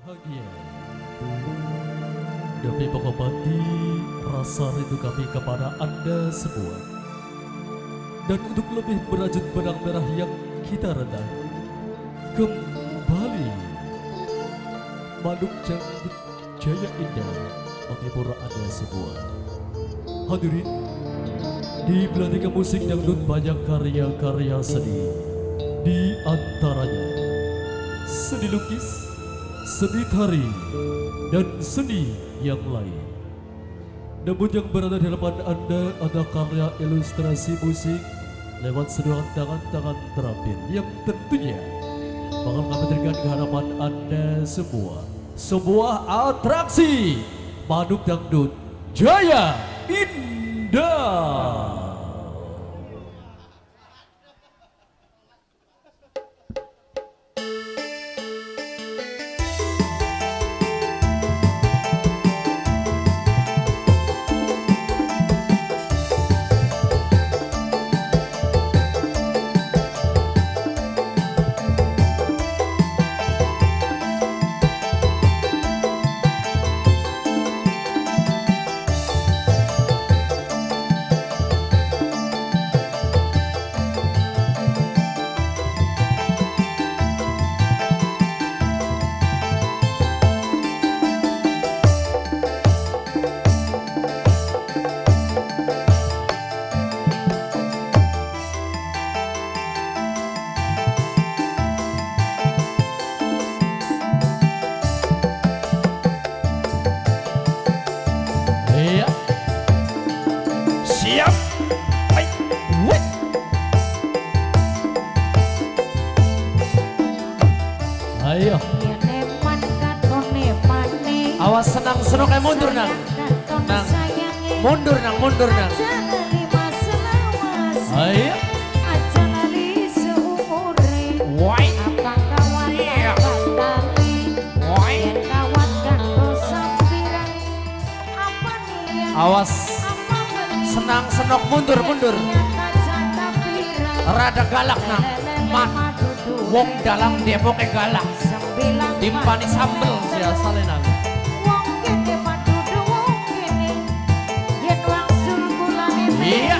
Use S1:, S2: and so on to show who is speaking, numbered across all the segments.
S1: bahagia. Demi mengobati rasa rindu kami kepada Anda semua. Dan untuk lebih merajut benang merah yang kita redam, kembali Manuk Janggut Jaya Indah menghibur Anda semua. Hadirin, di belantika musik dangdut banyak karya-karya seni. Di antaranya seni lukis, seni tari, dan seni yang lain. Namun yang berada di hadapan Anda ada karya ilustrasi musik lewat seduhan tangan-tangan terampil yang tentunya bakal menghadirkan ke hadapan Anda semua sebuah atraksi Manuk Dangdut Jaya Indah. Siap. Ayo. Awas senang senok mundur nang. Nang. Mundur nang, mundur nang. Ayo. Woi. Awas. Senang senok mundur mundur. Rada galak nang. Man. Wong dalam Depok galak. Dimpani sambel sia salenang. Iya.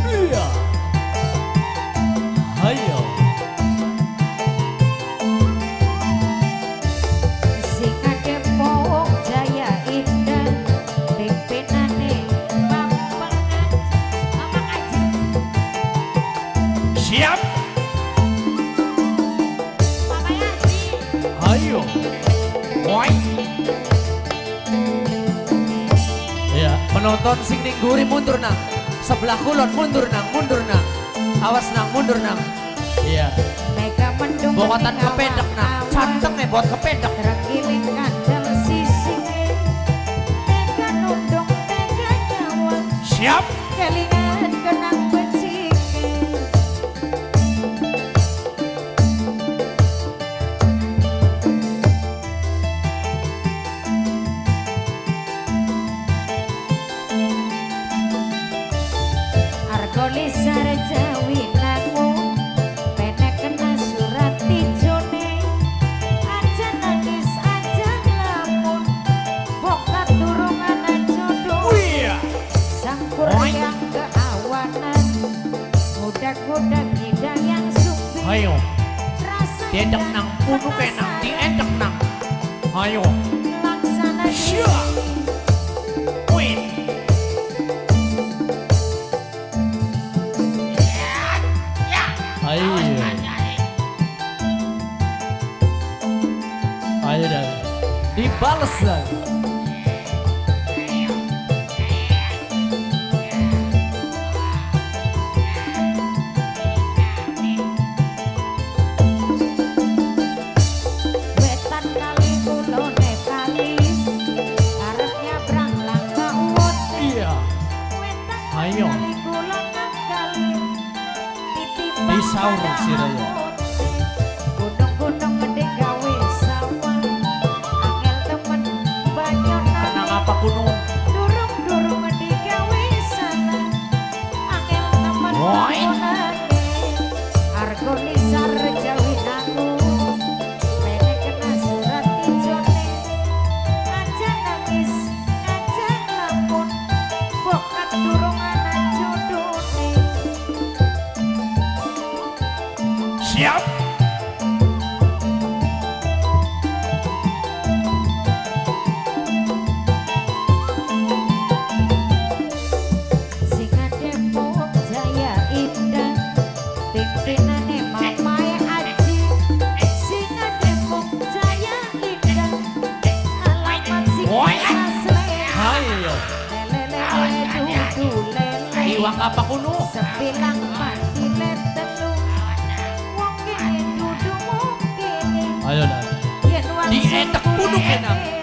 S1: Iya. Ayo. Siap. Ayo. Woi. Ya, penonton sing ningguri mundur nang. Sebelah kulon mundur nang, mundur nang. Awas nang, mundur nang. Iya. Bokatan kepedek nang. Canteng buat kepedek. Siap.
S2: Kelingan kenang becik. Argolisar Jawi nangmu penek kena surat tijone aja nangis aja lamun bokat turungan jodoh sang kurang keawanan budak-budak hidang yang supi.
S1: Ayo.
S2: Rasanya
S1: Diendek nang punu penang, diendek nang. Ayo.
S2: laksana
S1: Syah. Win. Ayo. Ayo dan dibales dan.
S2: wetan kali kulone kali arep nyabrang langka uwut.
S1: Iya.
S2: Wetan
S1: Ayo.
S2: kali kulone kali titipan
S1: Disaur
S2: pada
S1: si Raya.
S2: amut. Gunung-gunung gede gawe sawah angel temen banyonan.
S1: Kenang apa gunung?
S2: Durung-durung gede gawe sana angel temen
S1: Woi.
S2: banyonan.
S1: Siap.
S2: Singa Depok Jaya Indah, pimpinane Mamae Aji. Singa Depok Jaya Indah, alamat Singa Asle.
S1: Ayo.
S2: Lele dudu lele,
S1: Iwak apa kuno?
S2: sebilang mati letelu. Wong kene dudu mungkini,
S1: Ayo dah.
S2: yen wangsul
S1: Dientek punduk, Enang.
S2: kulene.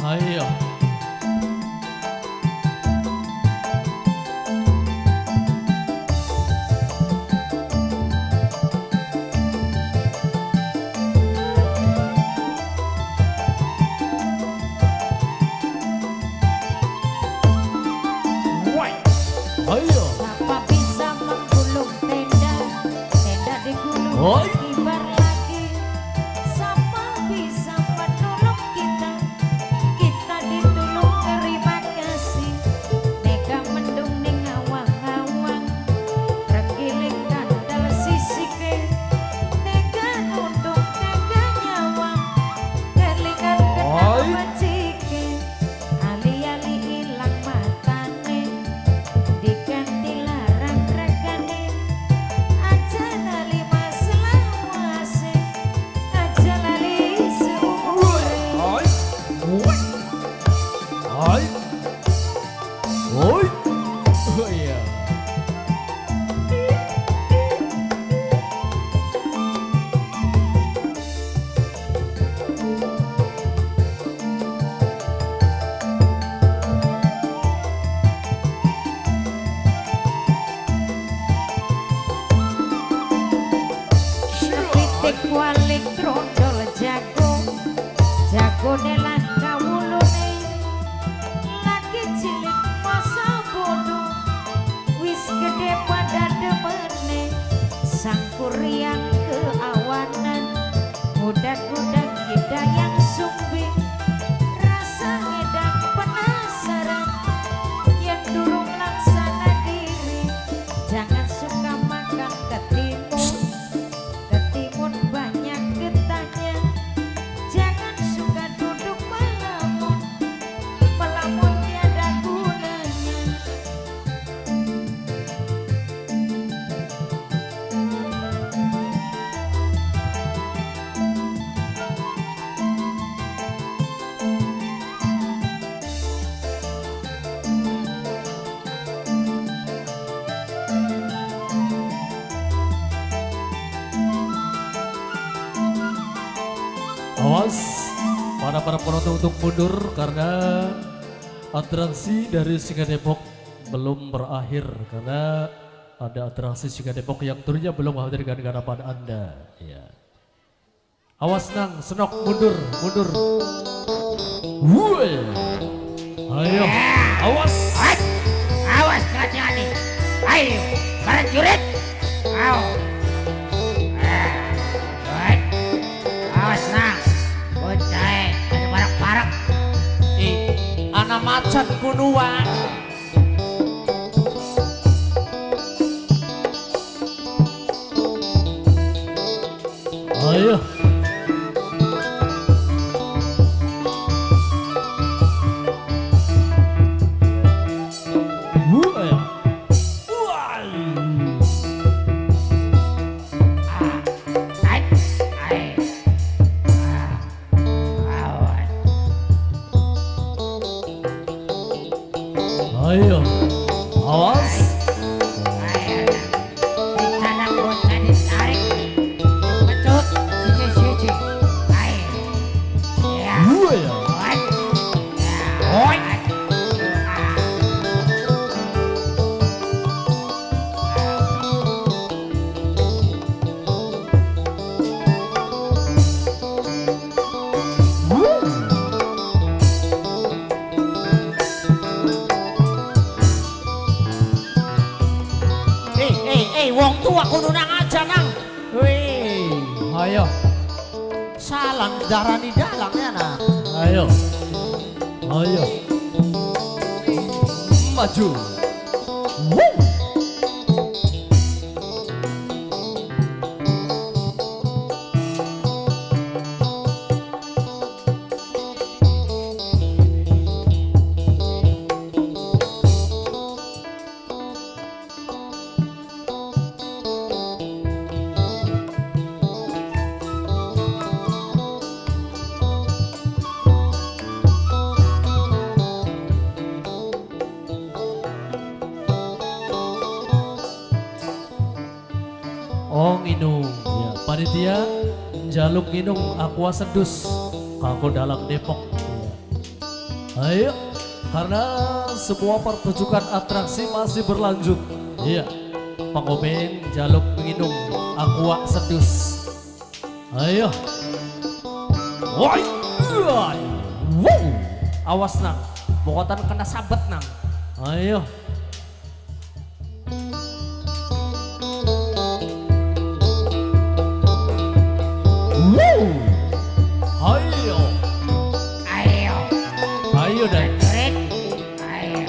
S1: Ayo. Ayo.
S2: Siapa bisa menggulung tenda, tenda digulung
S1: Oi.
S2: kibar lagi. Siapa bisa menolong kita, kita ditulung terima kasih. Nega mendung ning awang-awang, renggiling kandal sisike. Nega nunduk nega nyawang, kelingan kenal
S1: Oi.
S2: bajike. Ali-ali ilang matane, diganti larang regane. Aja lali maselawase, aja lali seumure.
S1: Oi. Oi. Oi. Oh iya.
S2: Kepitik walik trondol jago, jagone lan kawulune. Lagi cilik masa bodoh, wis gede pada demene. Sang kuryang keawanan, mudak-mudak hidayang sumbing. Rasa ngedang penasaran, yang durung laksana diri. Jangan suka makan ketimun banyak getahnya. Jangan suka duduk melamun, melamun tiada gunanya.
S1: Awas para penonton untuk mundur karena atraksi dari Singa Depok belum berakhir karena ada atraksi Singa Depok yang tentunya belum menghadirkan hadapan Anda. Ya. Awas nang, senok mundur, mundur. Wuih. Ayo, awas.
S3: Awas kerajaan nih. Ayo, prajurit. Ayo. Awas nang. Bocah, ada parak-parak.
S1: Anak macan kunuan. Ayo. Ayo, awas.
S3: Rencana bocah ditarik. Pecut, siji-siji. Ayo. Ya.
S1: Wuih.
S3: Oi. Ya. Oi.
S4: dalang, darani dalang ya nak.
S1: Ayo. Ayo. Maju. Woo. Oh nginung, ya, panitia jaluk nginung aqua sedus kako dalam Depok. Ya. Ayo, karena semua pertunjukan atraksi masih berlanjut. Iya, pangobeng jaluk nginung aqua sedus. Ayo, woi, wow, awas nang, bokotan kena sabet nang. Ayo. Ayo,
S3: Ayo.
S1: ayo dan
S3: Trik. Ayo.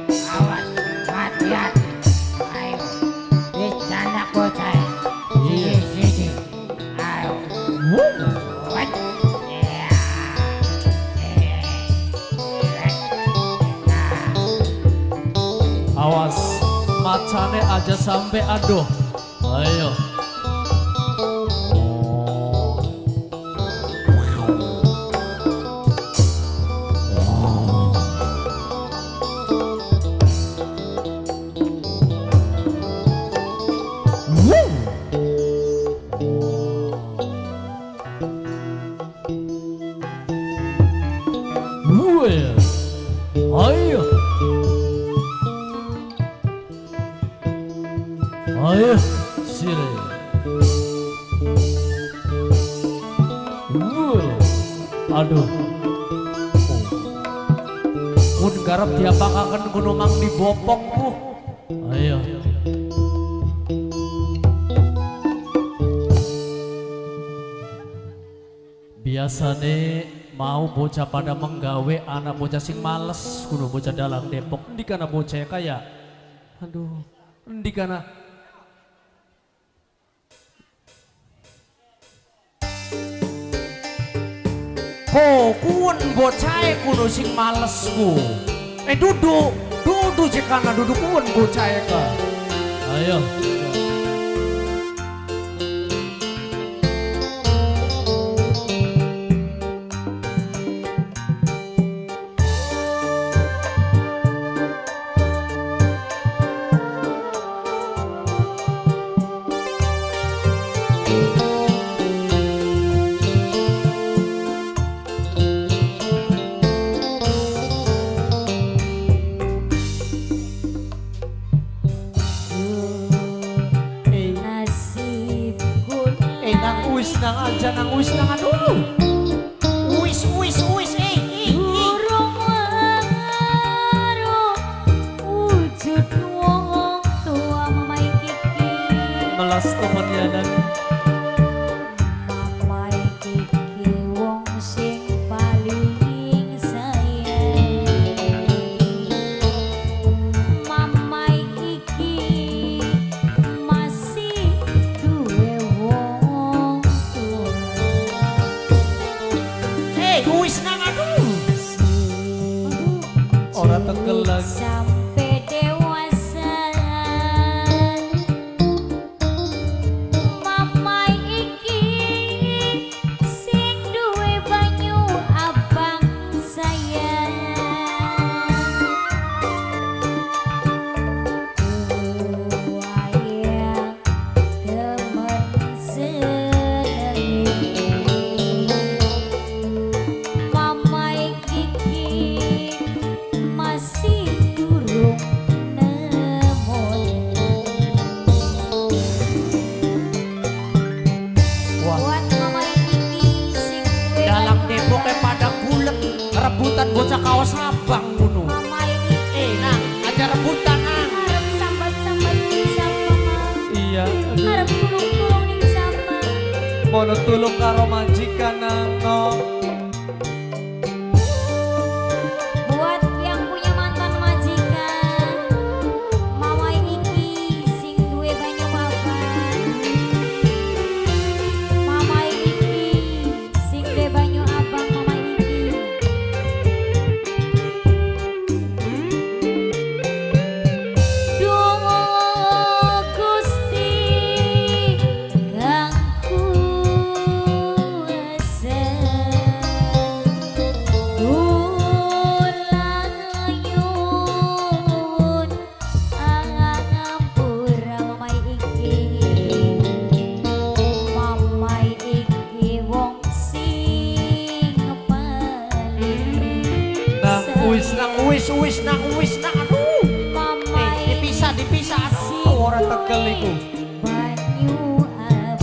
S3: Awas. Hati-hati. Ayo. Dicanda bocah.
S1: Iya.
S3: Siji. Ayo. What? Ya.
S1: awas macane aja sampai aduh. Ayo. Ayo, ayo, sire. Aduh. Mun garap diapakaken gunung mang di Bopok bu. Ayo. Biasane mau bocah pada menggawe anak bocah sing males kudu bocah dalang Depok di kana bocah kaya aduh di kana kun bocah kudu sing males ku duduk jekana duduk kun bocah ka ayo. Nang wis nang aduh. Wis
S2: Burung mengaruh wujud wong tua mamai kiki.
S1: melas temennya dan
S2: Mamai kiki wong sing paling sayang. Mamai kiki masih duwe wong tua.
S4: Wis nang aduh.
S1: orang tegelan.
S2: Sampai dewasa mamai iki sing duwe banyu abang sayang. Wayang temen seneng mamai kiki masih durung nemoni.
S1: Wah,
S2: Buat mamai kiki sing duwe
S1: dalang
S2: banyu
S1: Depok
S2: abang.
S1: pada bulet rebutan bocah kaos abang kuno.
S2: Mamai kiki
S1: Nah, aja rebutan nang.
S2: harap sambat-sambat ning sapa mah.
S1: Iya,
S2: Harap tulung-tulung ning sapa.
S1: mono tulung karo majikan nang.
S4: uwis nang aduh.
S2: Mamai
S4: Dipisah aduh. Orang tegel iku.
S2: banyu abang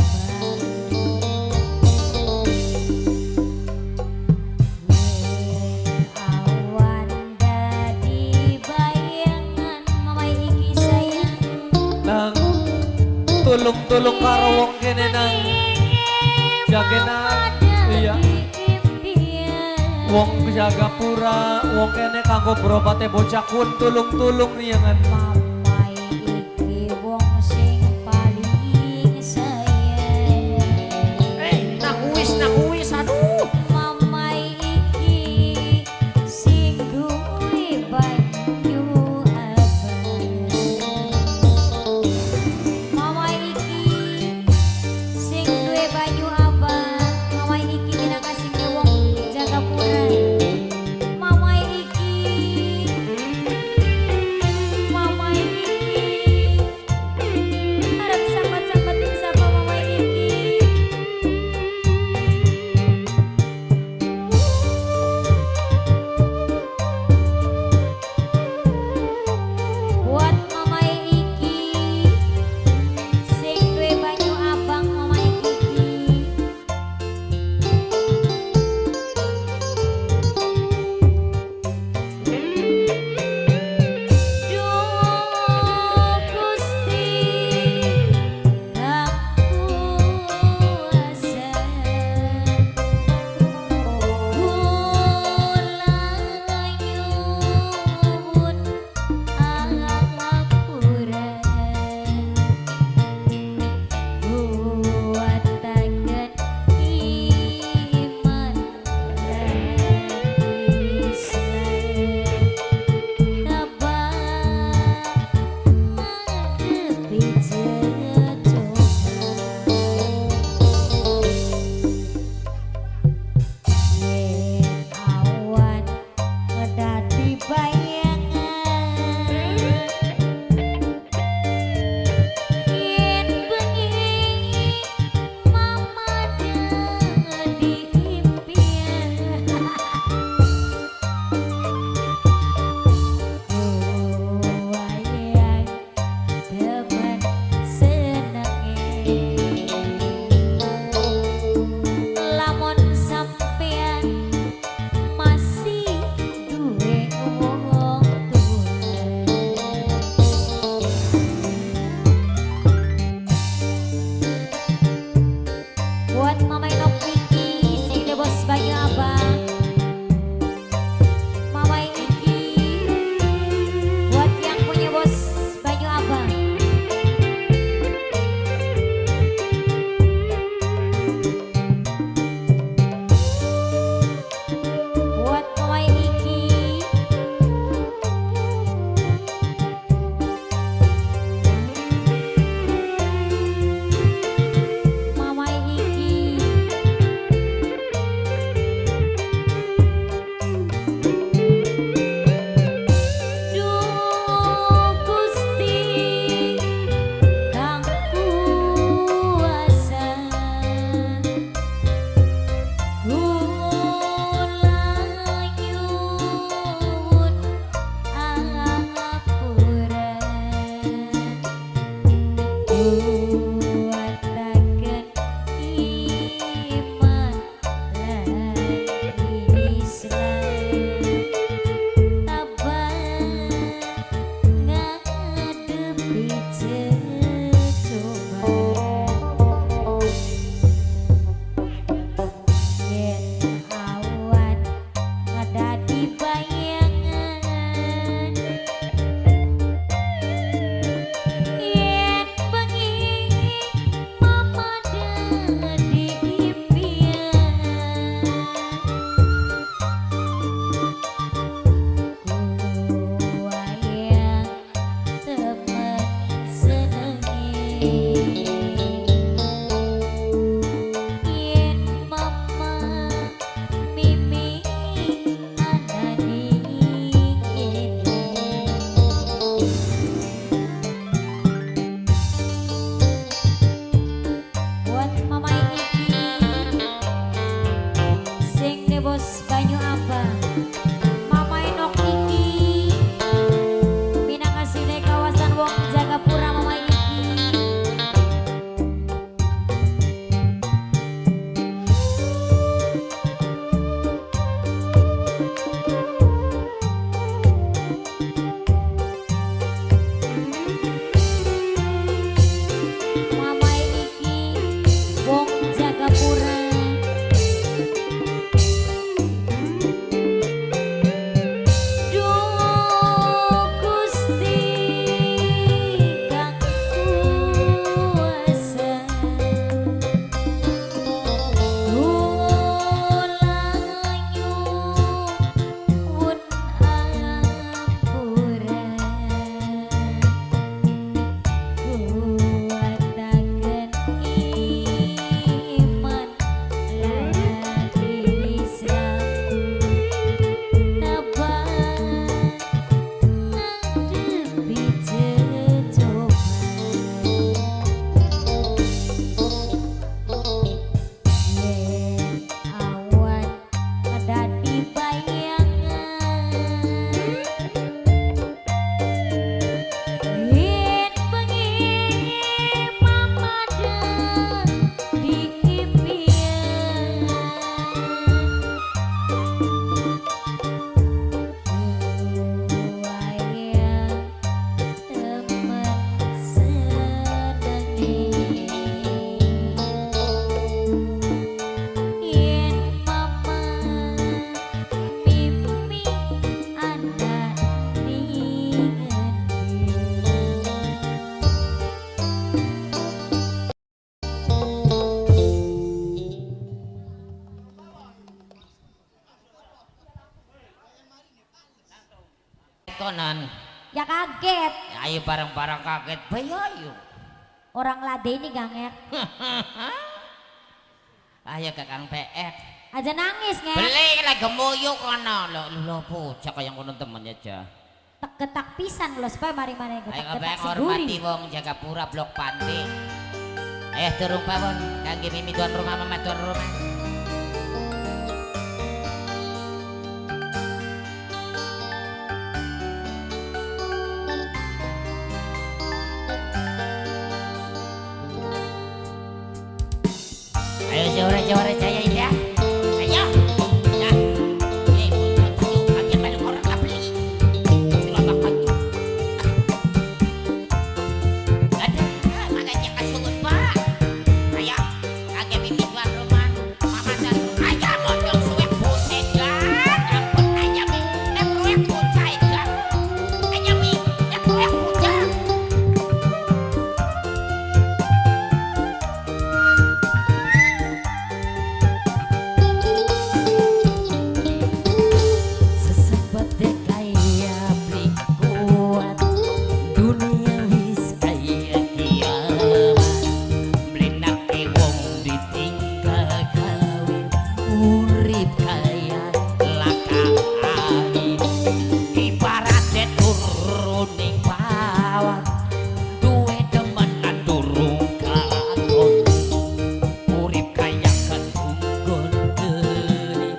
S2: awan dadi bayangan mamai iki sayang
S1: Nang tulung-tulung karo wong kene nang jagenang. Iya. Wong Jagapura, wong kene kanggo berobate bocah kun tulung-tulung niangan.
S2: mamai iki wong sing paling sayang
S4: Nang uwis aduh.
S2: mamai iki sing duwe banyu abang mamai iki sing duwe banyu abang mamai iki minangka sing wong Jagapura mamai iki mamai
S3: tonan.
S2: Ya kaget.
S3: Ayo bareng-bareng kaget bae ayo.
S2: Orang lade ini gangek.
S3: Ayo ke Kang PX.
S2: Aja nangis ngek.
S3: Beli lah gemoyo kono. Lo bocah kaya ngono temen aja.
S2: Getak pisan lo supaya mari-mari
S3: Ayo
S2: getak-getak
S3: kabeh
S2: si
S3: hormati
S2: gurih.
S3: wong jaga pura blok panti. Turun pawon kangge mimi tuan rumah mama tuan rumah. Ayo jawara jaya ya. Ayo. Ya. Ayo kaget banyak orang tak beli. Silakan aja. Ada makanya kasut Pak. Ayo kaget bini tuan rumah. Mama dan ayo mondong suwek buset kan. Ampun ayo mi. Proyek bucai kan. Ayo mi. Proyek bucai. Sesempat kaya beli kuat dunia wis kaya kiamat beli nake wong ditinggal kawin urip kaya lakain ibaratnya turuning pawon duwe demenan durung kakon urip kaya ketunggon geni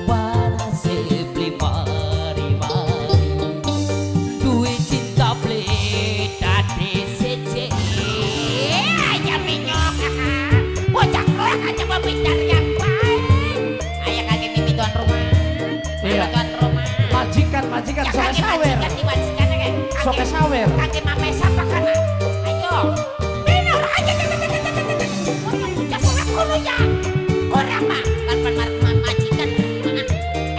S3: balase beli mari-mari duit cinta beli tadi sece aja minyok bocah kelas aja berbicara yang baik ayah kaki mimi tuan rumah
S1: Iya.
S3: tuan rumah
S1: Majikan
S3: ya
S1: soke
S3: kaki
S1: sawer.
S3: majikan di majikan ya
S1: Soke sawer.
S3: kaki mame siapa kana ayo bener aja orang bocah soleh kulo ya orang mah kan majikan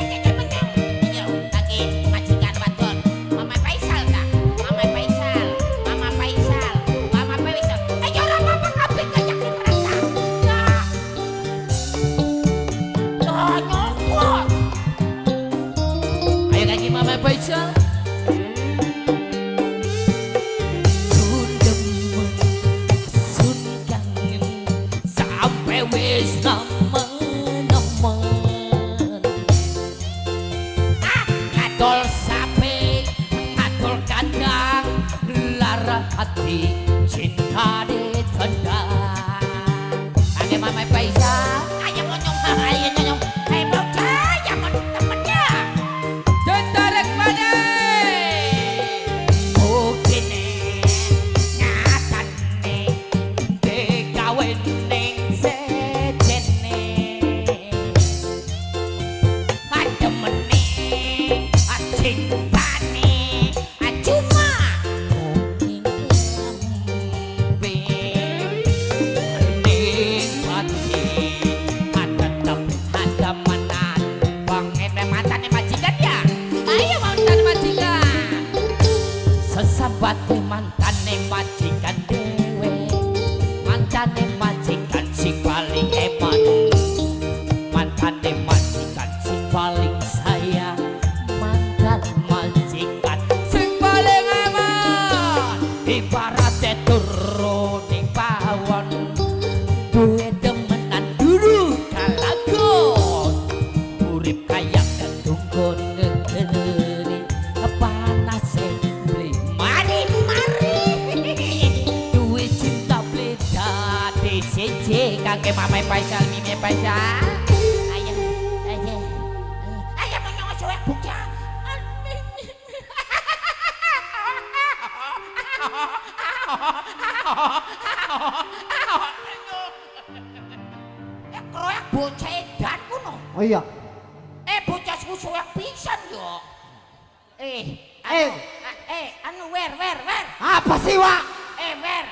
S3: aja menang ayo kaki majikan wadon mama Faisal dah mama Faisal ayo orang mama kabeh kayak merasa ya nyokot ayo kaki mama Faisal sun demen sun kangen sampai wis nemen-nemen ngadol sape ngadol kandang lara hati cinta ditendang kage mama Faisal ayo nyonyong ayo nyonyong ayo bocah ya temennya Tentarek badai Mungkine Nyatane Dikawin ning sejene Ademene Cintane Cuma Mungkin lambe Nikmati Tetap ada menan Pengen mantannya majikan ya ayo mantan majikan sesabate mantane majikan dewe mantane majikan sing paling eman mantane majikan sing paling sayang mantan majikan sing paling eman ibaratnya turuning pawon duwe demenan dulu kalagon urip kaya ketunggon negeri panas beli mari-mari duit cinta beli dadi siji kangge mama Faisal mimi Faisal ayo menyong cuek bocah kroek bocah edan kuno
S5: Oh iya.
S3: bocah suwek pisan yo. Anu wer.
S5: Apa sih, Wak?
S3: Wer.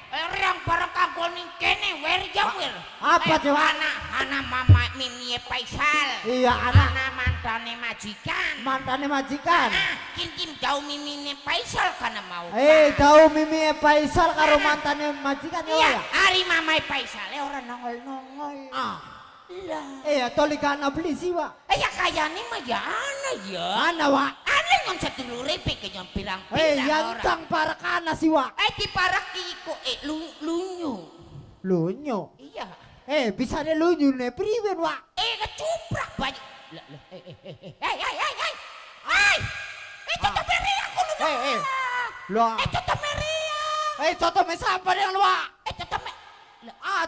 S3: Orang bareng kanggo ning kene wer ya wer.
S5: Apa sih, Wak?
S3: Anak mama Mimi Faisal.
S5: Iya, anak
S3: mantane majikan.
S5: mantane majikan.
S3: Kim jauh Mimi Faisal kana mau.
S5: Tahu Mimi Faisal karo mantane majikan ya,
S3: Iya,
S5: Wak, ya?
S3: hari mama Faisal ora nongol-nongol. Lah.
S5: Tolikana beli sih, Wak.
S3: Ya kayane mah ya ana ya.
S5: Mana, Wak?
S3: Ana ngon sedulure pikir yang pirang-pirang
S5: yancang para kana si Wak.
S3: di paraki ko lunyu.
S5: Lunyo.
S3: Iya.
S5: Bisa ne lunyo ne priwen Wak.
S3: Kecuprak banyak. Hai. Coto meriang ko lu.
S5: Lah.
S3: Coto meriang.
S5: Coto me sapa yang lu Wak?
S3: Coto me.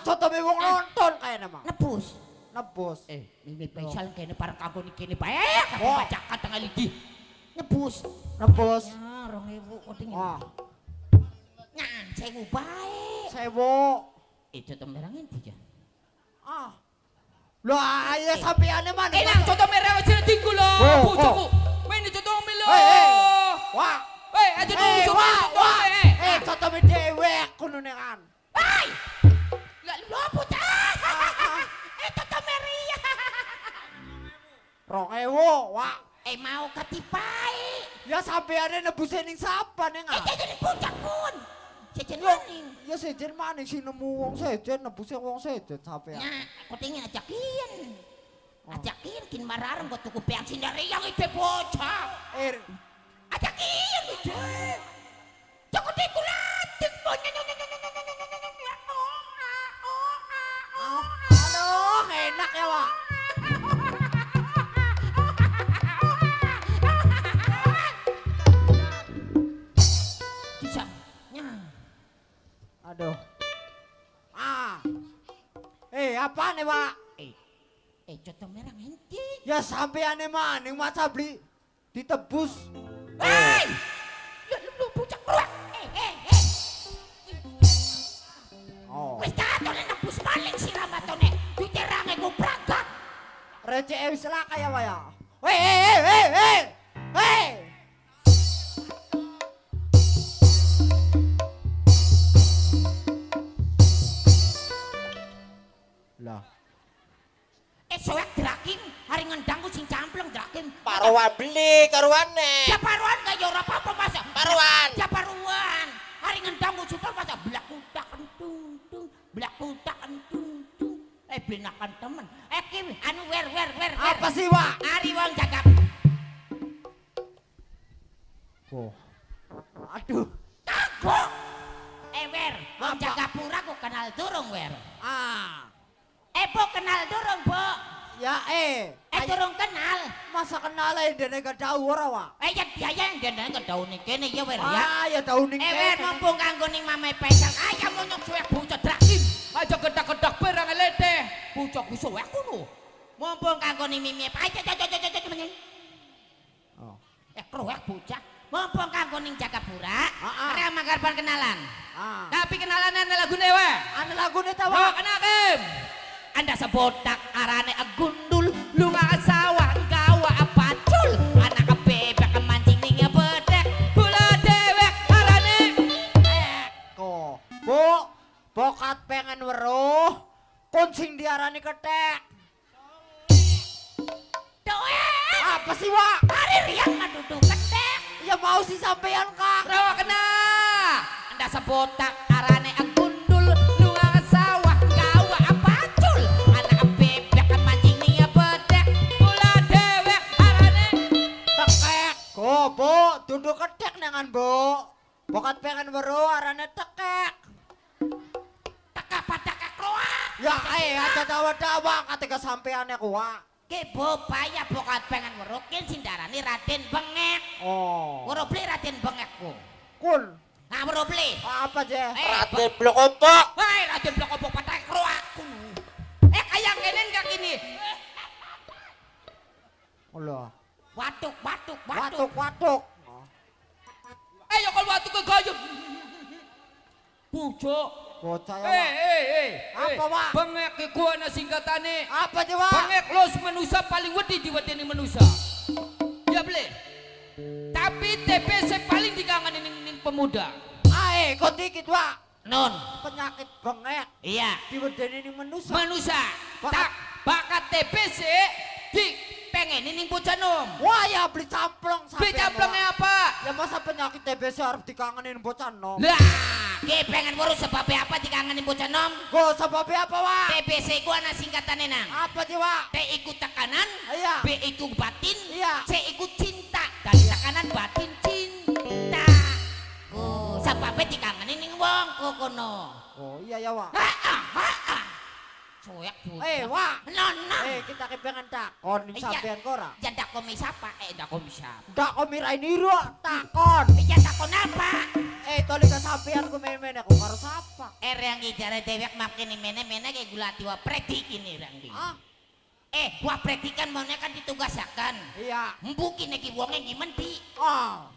S5: Coto me wong nonton kaya namang.
S3: Nebus.
S5: Nebus.
S3: Ini spesial kene para kago ni kene bae. Kamu
S5: Oh.
S3: bacakan tengah lagi. Nebus.
S5: Nebus.
S3: Ya, 2000 kok dingin.
S5: Wah,
S3: Nah, sewu bae.
S5: sewo.
S3: Coto merang endi ya?
S5: Lah, ya sampeane mana?
S1: Inang coto merah sila tinggu lo.
S5: Oh,
S1: Pucukku. Main di coto milo.
S5: Wah.
S1: Aja dulu
S5: Wah,
S1: coto.
S5: wah. Coto me dewek kuno nengan.
S3: Hai. Lo putar. Coto meria.
S5: 2000, Wak.
S3: Mau katipai.
S5: Ya sampeane nebusin ning sapa nengan?
S3: Jadi pucak kun. Sejen maning.
S5: Ya sejen maning sing nemu wong sejen nebusin wong sejen sampean.
S3: Nah, aku tingin ajakin. Ajakin kin mararem kok tuku peang sindari yang ide bocah. Ajakin ide. Cukup dikulatik bonya.
S5: Aduh, enak ya, Wak.
S3: Bisa. Nya.
S5: Aduh. Apa nih, Wak?
S3: Coto merah enti.
S5: Ya sampeane maning masa beli ditebus.
S3: Hei! Lu pucak ruak.
S5: Oh.
S3: Wis katone nebus maling si Ramatone. Diterange ku pragat.
S5: Receh wis lah kaya Wak ya. Hei! Lah.
S3: Soek draking hari ngendang ku sing campleng draking.
S4: Paruan beli karuane.
S3: Ya paruan kaya ora apa-apa Mas.
S4: Paruan.
S3: Ya paruan. Hari ngendang ku sutul Mas blak kutak entung tung. Blak kutak entung tung. Benakan temen. Ki anu wer.
S5: Apa sih, Wak?
S3: Ari wong jagap.
S5: Oh. Aduh.
S3: Kagok. Wer, wong Jagapura ku kenal durung wer. Po kenal durung, Po?
S5: Ya
S3: Durung kenal.
S5: masa kenal dene kedau ora, Wak?
S3: Ya dia yang dene kedau ning kene ya wer ya.
S5: Ya tahu ning
S3: Wer mumpung kanggo ning mame pesal. Ayam nyok suwek bocah drakin.
S1: Aja gedak-gedak perang lete.
S3: Bocah ku suwek kuno. Mumpung kanggo ning mime. Aja meneng.
S5: Oh.
S3: Kruwek bocah. Mumpung kanggo ning Jagapura. Ora magarban kenalan.
S1: Tapi kenalan lagune wae.
S5: Anu lagune ta,
S1: Wah,
S5: Wak?
S1: kenakem.
S3: Anda sebotak arane agundul. Lu gak sawah gawa apacul. Anak bebek mancing ning bedek.
S1: Kula dewek arane.
S5: Ko. Bu, bokat pengen weruh. Kuncing diarani ketek.
S3: Doe.
S5: Apa sih, Wak?
S3: Hari riang ngaduduk ketek.
S5: Ya mau si sampean kah?
S1: Rawa kena.
S3: Anda sebotak arane agundul. Lu gak sawah gawa apacul. Anak bebek mancing ning bedek.
S1: Kula dewek arane.
S5: Tekek. Ko, Bu, duduk ketek nengan, Bu. Bokat pengen weruh arane tekek.
S3: Teka pada keroak.
S5: Ya, aja dawa-dawa ketika sampeane ku, Wak.
S3: Ki bopaya bokat pengen werukin sindarani Raden Bengek.
S5: Oh.
S3: Weruh beli Raden Bengekku.
S5: Kun.
S3: Nah weruh beli.
S5: Apa je?
S4: Raden blok opok.
S3: Hai Raden blok opok patah keroakku. Kayak kenen kak ini.
S5: Allah.
S3: Watuk.
S5: Watuk.
S1: Ayo kalau waktu ke gayung. Pucuk.
S5: Bocah ya, Wak. Apa, Wak?
S1: Bengek ke gua na singkatane.
S5: Apa je, Wak?
S1: Bengek los manusia paling wedi diwedeni manusia. Ya boleh. Tapi TBC paling dikangenin ning pemuda.
S5: Kok dikit, Wak.
S3: Non.
S5: Penyakit bengek
S3: Iya.
S5: diwedeni ning manusia.
S3: Manusia. Tak bakat TBC di pengen ning bocah nom.
S5: Wah, ya beli camplong sampean.
S1: Beli camplongnya
S5: Wak.
S1: apa?
S5: Ya masa penyakit TBC harus dikangenin bocah nom.
S3: Lah, ki pengen weruh sebabnya apa dikangenin bocah nom?
S5: Go sebabnya apa, Wak?
S3: TBC ku ana singkatane nang.
S5: Apa je, Wak?
S3: T iku tekanan,
S5: Iya.
S3: B iku batin,
S5: Iya.
S3: C iku cinta. Dari tekanan dengan batin cinta. Ku sampai dikangenin ning wong kono.
S5: Oh iya ya Wak.
S3: Cuek bu.
S5: Wak.
S3: Nona.
S5: Kita kepengen takon
S3: Iya.
S5: sampean kora.
S3: Ya ndak komi siapa? Ndak komi siapa?
S5: Ndak kok mirain iru takon.
S3: Ya takon apa?
S5: Toli ka sampean ku men aku karo sapa?
S3: Yang ijare dewek makin mene-mene kayak gulati wa predik ini Ranggi.
S5: Ah,
S3: Wa predik kan maunya kan ditugasakan.
S5: iya.
S3: Mbuki neki wonge gimenti.
S5: Ah.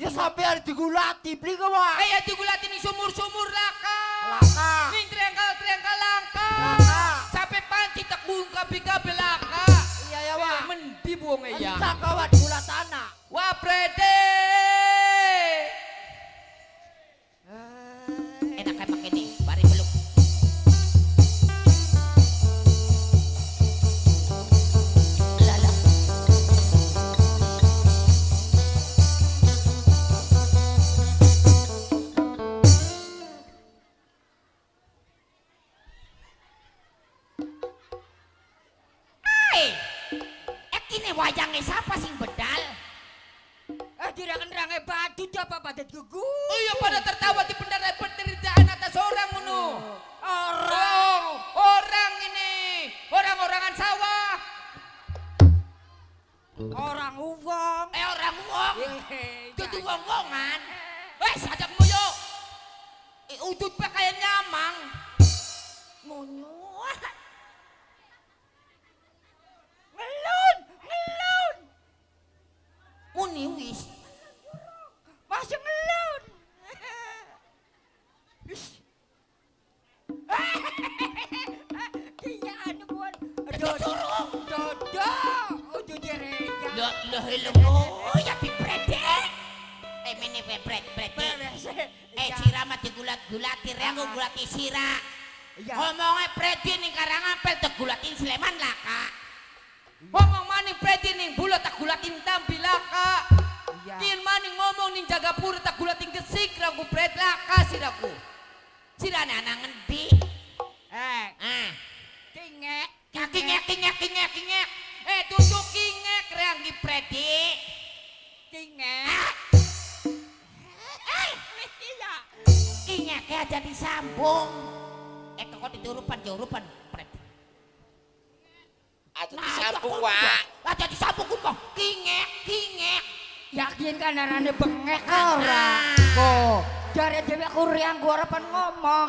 S5: Ya sampean digulati beli ke Wak.
S3: Ya digulati ning sumur-sumur laka.
S5: Laka.
S3: Ning triangkal langka.
S5: Laka.
S3: Sampai panci tak kabe laka.
S5: Iya ya Wak.
S3: Mendi buonge ya.
S5: Entah kawat gulatana.
S3: Wa prede. Enak kayak pakai nih, bari belum. Lala. Kini wayangnya siapa sing bedal?
S2: Dirang-rangnya batu apa padat gugu.
S3: Oh iya pada tertawa di penderitaan atas orang ngono. Orang ini, orang-orangan sawah.
S2: Orang uang.
S3: Orang uang. Itu
S2: Itu
S3: wong-wongan. Sajak moyo. Udut pakaian nyamang.
S2: Ngono.
S3: Muni wis.
S2: Masih ngelun. Kaya ano buwan. Dodo. Udah direja.
S3: Loh hello. Ya piprede. Mene pepret. Sira mati gulat-gulati aku gulati sira. Ngomongnya predi ning Karangampel tegulatin Sleman lah kak. Ngomong maning predi ning Bulo tak gulatin Tambi lah kak. Kin maning ngomong ning Jagapura tak gulatin Gesik ragu pred lah kak siraku. Sira anak ngendi. Kingek. Tunduk kingek reang di predi. Kingek aja disambung. Kok diurupan pred.
S4: Aja disambung Wak.
S3: Aja disambung ku mah kingek.
S2: Yakin kan arane bengek ora. Kok jare dhewe kuriang gua arepan ngomong.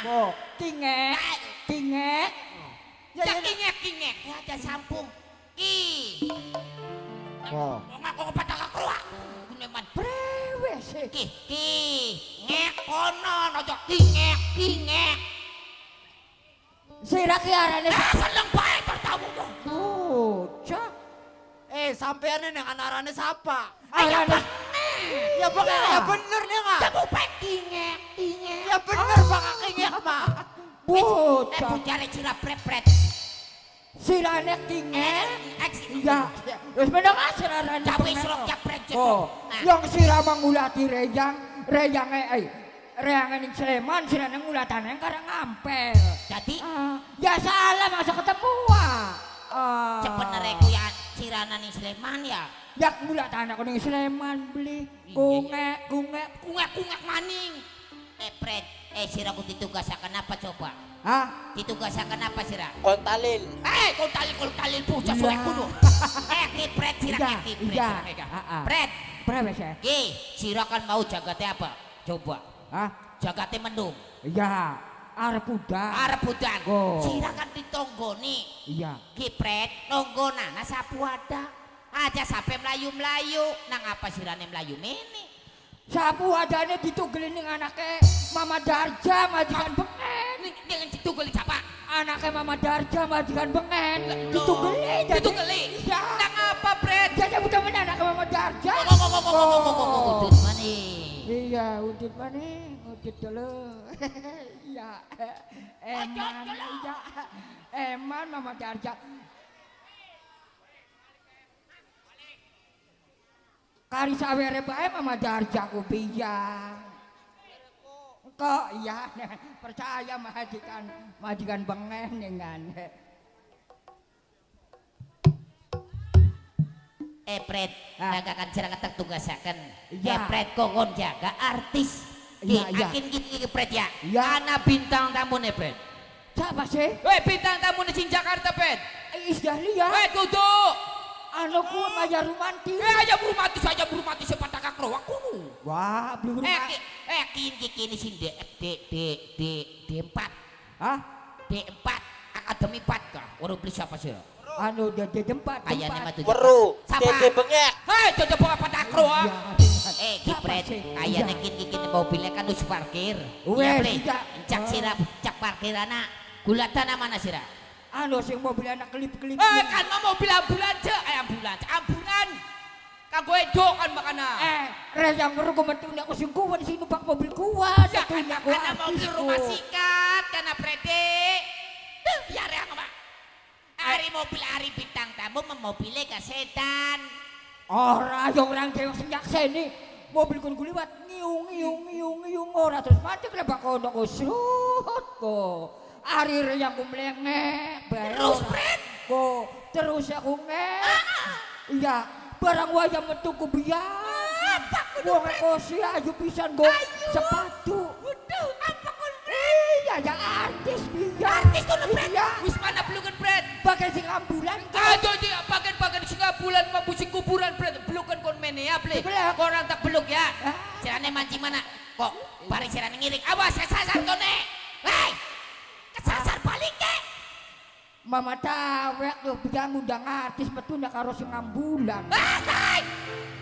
S2: Kok kingek.
S3: Ya kingek aja sambung.
S5: Oh.
S3: Ngaku patah keluar. Guneman
S2: Brewes.
S3: ngek kono aja kingek.
S2: Sira ki arane
S3: Seneng bae bertamu dong.
S2: bocah.
S5: Sampean ini anarane sapa?
S2: Arane
S5: Ya pokoknya ya bener nih Mak.
S3: Kamu baik kingek.
S5: Ya bener Pak kakinya Mak.
S2: bocah.
S3: Cari cira pret.
S2: Sirane kingek. Ya, wis meneng asrarane.
S3: Cawe serok capret.
S2: Oh, yang sira mangulati reyange ning Sleman sirane ngulatane Karangampel.
S3: Jadi
S2: Ya salah masa ketemu
S3: sebenarnya ku ya cirana ning Sleman ya.
S2: Ya ngulatane aku ning Sleman beli kungek.
S3: Kungek maning. Pret, siraku ditugasakan apa coba?
S2: Hah?
S3: Ditugasakan apa sira?
S4: Kontalil.
S3: Kau talil bocah suwek kudu. Pret sira
S2: Iya.
S3: Pret.
S2: Brewes ya?
S3: Sira kan mau jagatnya apa? Coba.
S2: Hah?
S3: Jagatnya mendung.
S2: Iya. Arep udah.
S3: Arep udan.
S2: Oh.
S3: Sira kan ditonggoni.
S2: Iya.
S3: Pret nonggona sapu ada. Aja sampai melayu-melayu. Nang apa sirane melayu mene?
S2: Sapu adane ditugeli ning anake Mama Darja majikan Bengen.
S3: Dengan ditugeli siapa?
S2: Anake Mama Darja majikan Bengen. Ditugeli.
S3: Ditugeli.
S2: Ya.
S3: Nang apa Pret?
S2: Jadi udah mana anake Mama Darja.
S3: Udut mani.
S2: Iya, udut mana? Udut dulu. Iya. Eman. Iya. Eman Mama Darja. Kari sawere bae Mama Darja ku piyang. Kok iya percaya majikan Bengen dengan.
S3: Pret,
S5: Ah.
S3: nagakan sira tertugasaken.
S5: Iya.
S3: Pret kokon jaga artis.
S5: Iya, iya.
S3: Akin gini Pret ya.
S5: Iya.
S3: Ana bintang tamu nih Pret.
S5: Siapa sih?
S3: Weh bintang tamu nih sing Jakarta Pret.
S5: Isdahlia.
S3: Weh kudu.
S5: Anu ku maya romantis.
S3: Aja berumatis sepatak akro aku nu.
S5: Wah, belum rumah.
S3: Kini sing D4.
S5: Hah?
S3: D4 Akademi 4 kah? Waduh beli siapa sih?
S5: Anu dede tempat.
S3: Kayaknya mah tuh.
S4: Weru,
S3: Siapa?
S4: dede bengek.
S3: Hei, coba apa takro ah?
S5: Iya.
S3: Kipret, kayaknya kini mobilnya kan harus parkir.
S5: Wes,
S3: Iya, Bre.
S5: iya.
S3: Cak sirap, cak parkir anak. Gulatan mana sirap?
S5: Anu sing mobil anak kelip-kelip.
S3: Kan mau mobil ambulans ambulan. Kanggo edo kan makana.
S5: Rejang baru ku metu aku sing kuat sing numpak mobil kuat.
S3: Ya
S5: Aku
S3: kan
S5: aku
S3: karena mobil rumah sikat karena Prede. Tuh, biar ya Pak. Hari mobil hari bintang tamu mobilnya ke sedan.
S5: Ora yo orang dewe sejak sini. Mobil kun kuliwat ngiung ora terus macet lebak kono kusut ko. Ari rejang ku mlengek
S3: Terus Pred.
S5: ko terus aku ngek. Iya, barang wayang metu ku biar.
S3: Apa
S5: Wong ekosi ayu pisan go sepatu.
S3: Waduh, apa kon?
S5: Iya, ya artis dia.
S3: Artis kono Pred.
S5: Iya,
S3: Wis mana pelukan Pred?
S5: pakai sing ambulan.
S3: Aduh dia bagian singa bulan membusik kuburan Pred. Pelukan kon mene ya ple.
S5: Belak.
S3: Korang tak peluk ya.
S5: Hah?
S3: Sirane mancing mana? Kok bareng sirane ngiring. Awas kesasar tone. Hei. Kesasar balik ke.
S5: Mama tawek tuh biar ngundang artis metu ndak karo sing ambulan.
S3: Hei.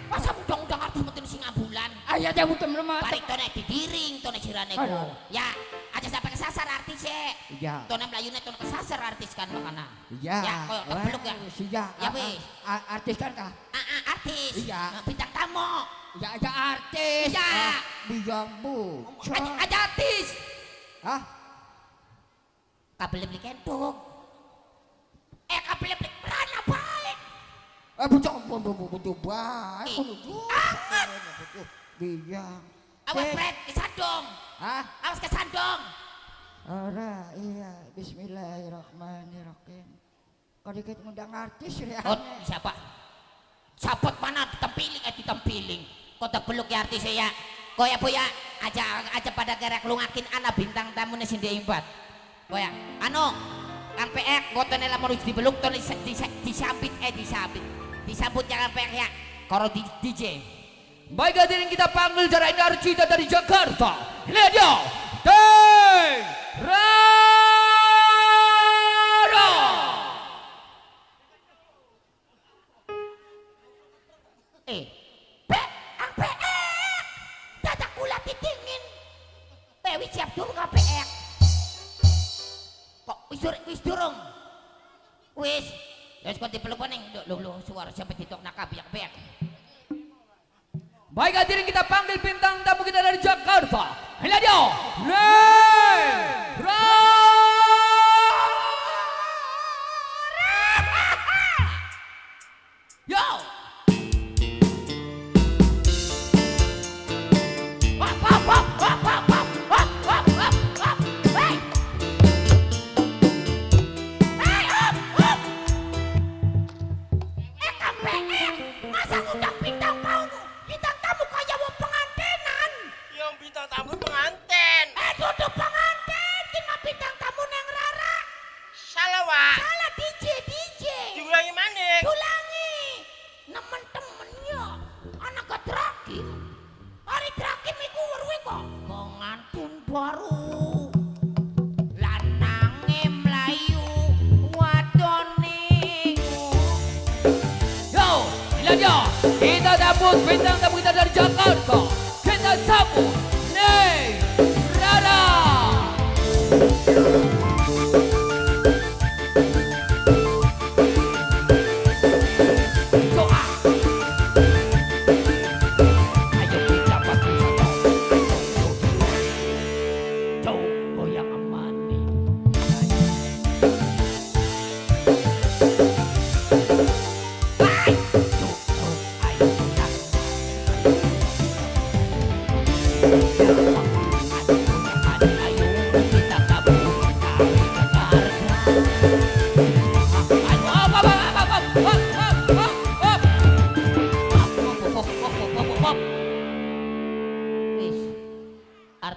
S3: Masa undang-undang artis metu sing ambulan?
S5: Aya jamu temen mah.
S3: Balik tone didiring tone sirane
S5: Aduh.
S3: ko. Ya, aja sampai kesasar artis ya.
S5: Iya.
S3: Tone melayune tone kesasar artis kan makana.
S5: Iya.
S3: Ya, koyo tepeluk ya.
S5: Iya.
S3: Ya, wis.
S5: Artis kan kah?
S3: Artis.
S5: Iya.
S3: Bintang tamu.
S5: Ya aja artis.
S3: Iya.
S5: Biang bu.
S3: Aja artis.
S5: Hah?
S3: Kabel beli kentung. Kabel beli berana baik.
S5: Bucok butuh baik. Butuh biang.
S3: Awas Pret, kesandung.
S5: Hah?
S3: Awas kesandung.
S5: Ora, iya. Bismillahirrahmanirrahim. Kau dikit ngundang artis ya.
S3: Oh, siapa? Sapot mana ditempiling. Kau tak peluk ya artis ya. Kau ya bu ya, aja pada gerak lungakin anak bintang tamu nih sindi imbat. Kau ya, anu, kang PX, kau tuh nela harus dibeluk, tuh disambit. Disambut jangan PX ya. Koro DJ. Baik hadirin kita panggil cara energi dari Jakarta. Lihat dia, Deng Rara. Ang PX, dadak ulat dingin. Wis siap dulu ka PX. Kok wis durung? Wis. Wis kok dipeluk ning. Lho suara sampai ditok nakabiak PX. Baik hadirin kita panggil bintang tamu kita dari Jakarta. Lihat dia, Yo. Masa ngundang bintang tamu kayak mau pengantinan.
S4: Yang bintang tamu penganten.
S3: Duduk pengantin, cuma bintang tamu neng Rara.
S4: Salah, Wak.
S3: Salah DJ.
S4: Diulangi maning.
S3: Ulangi. Nemen-temennya, anak gak terakhir. Hari terakhir iku weruhe kok. Pengantin baru. Lanange mlayu, wadone. Yo, lihat yo. Kita sambut bintang tamu kita dari Jakarta. Kita sambut Neng Rara. Doa. Ayo kita pasti jauh goyang amani. Ayo kita.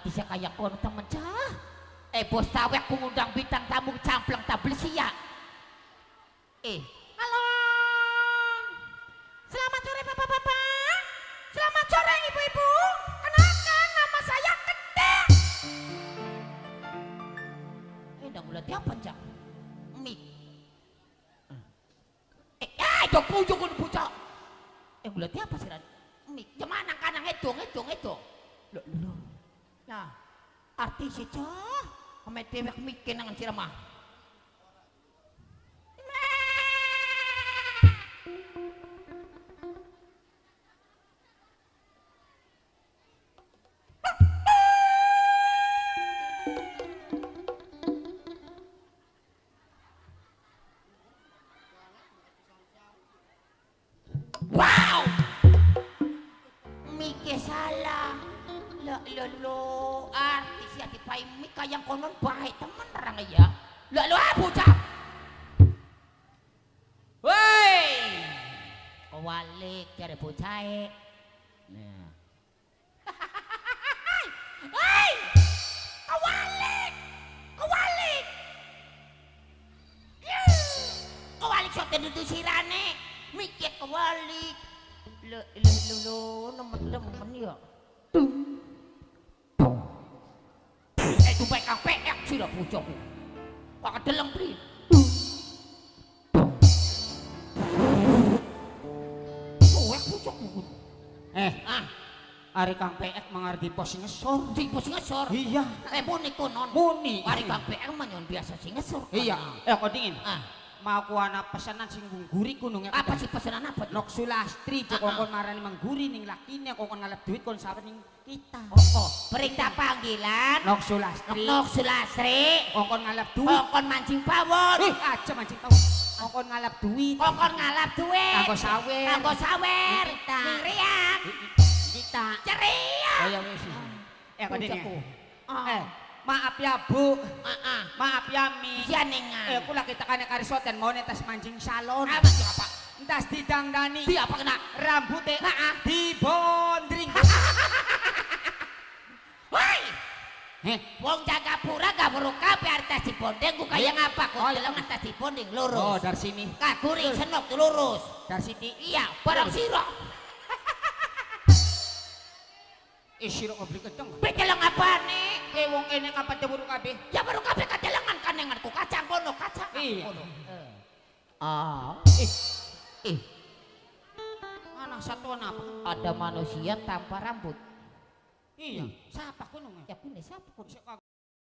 S3: bisa kayak kono temen cah. Bos tahu aku ngundang bintang tamu camplang tabel sia. Halo. Selamat sore bapak-bapak. Selamat sore ibu-ibu. Kenalkan nama saya Kedek. Udah mulai apa cak? Mik. Jok pujuk kun bocah. Mulai apa sih Ran? Mik. Gimana kanang itu. Loh. Nah, artis itu ame dewek mikir nangan sirama. Wow! Mikir salah. Lo artis ya dipai mik kayang konon baik temen orang ya. Lo bocah. Woi. Kewalik cari bocah. Nah. Hei! Kewalik. Kewalik sok tentu sirane. Mikir kewalik. Lo nemen ya. Itu baik kang peek sih lah bocah. Kok kedeleng pri. Wek bocah.
S5: Ari Kang Peek mangardi pos ngesor.
S3: Di pos ngesor.
S5: Iya.
S3: Muni konon.
S5: Muni.
S3: Ari Kang Peek mah nyon biasa sing ngesor.
S5: Iya. Kok dingin. Mau ku ana pesanan sing ngguri kunung ya.
S3: Apa sih pesanan apa?
S5: Nok Sulastri kongkon marani mangguri ning lakine kongkon ngalap duit kon sawer ning kita.
S3: Perintah panggilan.
S5: Nok Sulastri.
S3: Nok Sulasri.
S5: Kongkon ngalap duit.
S3: Kongkon mancing pawon.
S5: Aja mancing pawon. Kongkon ngalap duit.
S3: Kongkon ngalap duit.
S5: Kanggo sawer.
S3: Kanggo sawer.
S5: Kita.
S3: Ngiriak.
S5: Kita.
S3: Ceria.
S5: Oh ya wis. Kok dingin.
S3: Oh.
S5: Maaf ya Bu. Maaf ya Mi.
S3: Sianingan.
S5: Kula kita kane karisoten mau netas mancing salon.
S3: Apa sih apa?
S5: Entas didangdani.
S3: Di apa kena?
S5: Rambutnya dibondring.
S3: Woi. Wong jaga pura gak perlu kabeh artas dibonding ku kaya ngapa kok delengan tas dibonding lurus.
S5: Oh, dari sini.
S3: Kaguri senok lurus.
S5: Dari sini.
S3: Iya, barang sirok.
S5: Sirok ngobli kenceng.
S3: Bedeleng apa nih?
S5: Wong kene kapan buru kabeh?
S3: Ya baru kabeh kadelengan kanenganku kacang kono kacang.
S5: Iya. Anak satuan apa?
S3: Ada manusia tanpa rambut.
S5: Iya. Siapa kono?
S3: Ya kuwi siapa kuwi?
S5: Sik